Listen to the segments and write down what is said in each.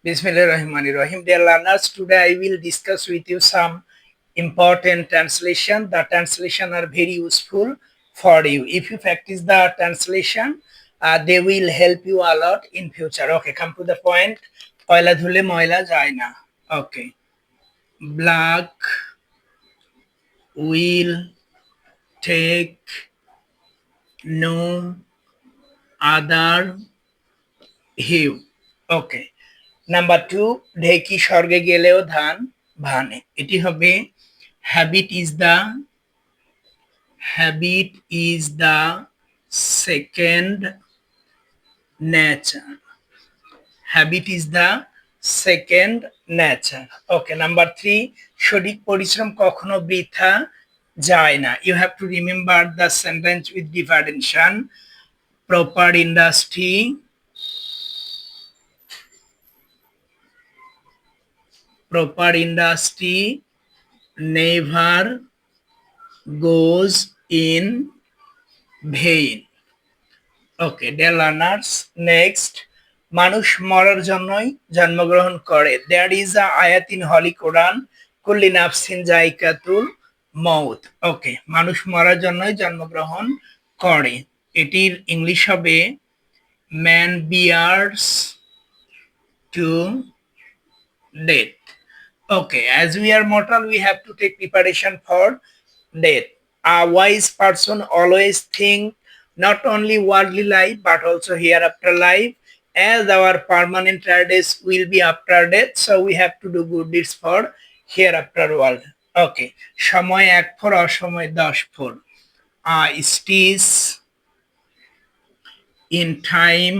Bismillahirrahmanirrahim. Dear learners, today I will discuss with you some important translation. The translation are very useful for you. If you practice the translation, they will help you a lot in future. Okay, come to the point. Koyla dhule moyla jay na. Okay. Black will take no other hue. Okay. Number 2 ঢেকি স্বর্গে গেলেও ধান ভানে এটি হবে habit is the second nature. Habit is the second nature. Okay, number 3 সঠিক পরিশ্রম কখনো বৃথা যায় না. You have to remember the sentence with differentiation. Proper industry never goes in vain. Okay, dear learners, next, মানুষ মরার জন্যই জন্মগ্রহণ করে. There is a ayat in Holy Quran, kulli nafsin zaikatul maut. Okay, মানুষ মরার জন্যই জন্মগ্রহণ করে. এটির ইংলিশ হবে man bears to death. Okay, as we are mortal, we have to take preparation for death. A wise person always think not only worldly life but also hereafter life, as our permanent address will be after death, so we have to do good deeds for hereafter world. Okay, সময় 1 for অসময় 10 for. Stays in time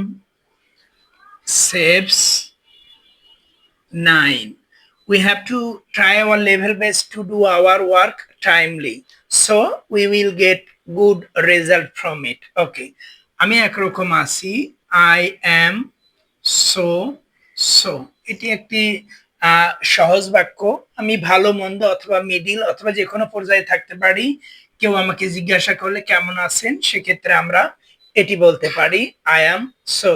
saves 9. We have to try our level best to do our work timely, so we will get good result from it. Okay, আমি একরকম আছি, I am so. এটি একটি সহজ বাক্য. আমি ভালো মন্দ অথবা মিডিল অথবা যে কোনো পর্যায়ে থাকতে পারি. কেউ আমাকে জিজ্ঞাসা করলে কেমন আছেন, সেক্ষেত্রে আমরা এটি বলতে পারি I am so.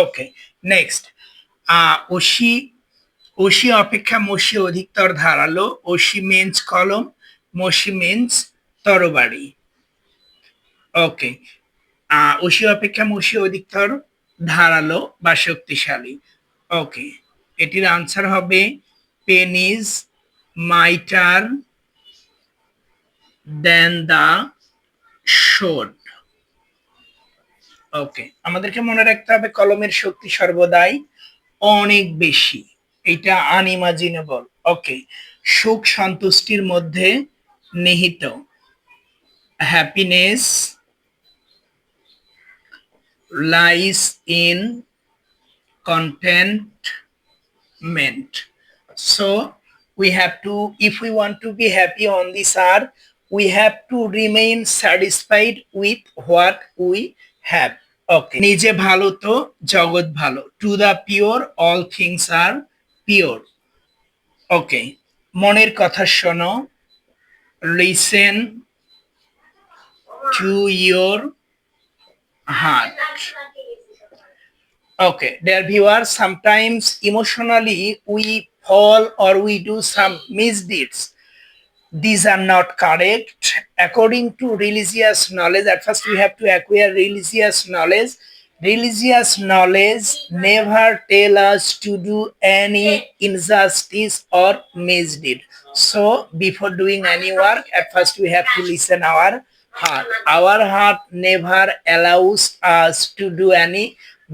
Okay, next, ওশি অপেক্ষা মসি অধিকতর ধারালো. ওশি মিন্স কলম, মসি মিন্স তরবারি. ওকে, ওশি অপেক্ষা মসি অধিকতর ধারালো বা শক্তিশালী. ওকে, এটির আনসার হবে pen is mightier than the sword. Okay, আমাদেরকে মনে রাখতে হবে কলমের শক্তি সর্বদাই অনেক বেশি, এটা আনইমাজিনেবল. ওকে, সুখ সন্তুষ্টির মধ্যে নিহিত. Happiness lies in contentment. So we have to, if we want to be happy on this earth, we have to remain satisfied with what we have. Okay, নিজে ভালো তো জগৎ ভালো. To the pure all things are pure. Okay, মনের কথা শোনো. Listen to your heart. Okay, dear viewers, sometimes emotionally we fall or we do some misdeeds. These are not correct. According to religious knowledge, at first we have to acquire religious knowledge. Religious knowledge never tell us to do any injustice or misdeed. So before doing any work, at first we have to listen our heart. Our heart never allows us to do any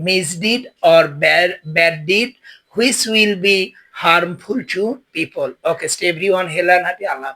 misdeed or bad deed which will be harmful to people. Okay, stay everyone. Hela Nati Allah.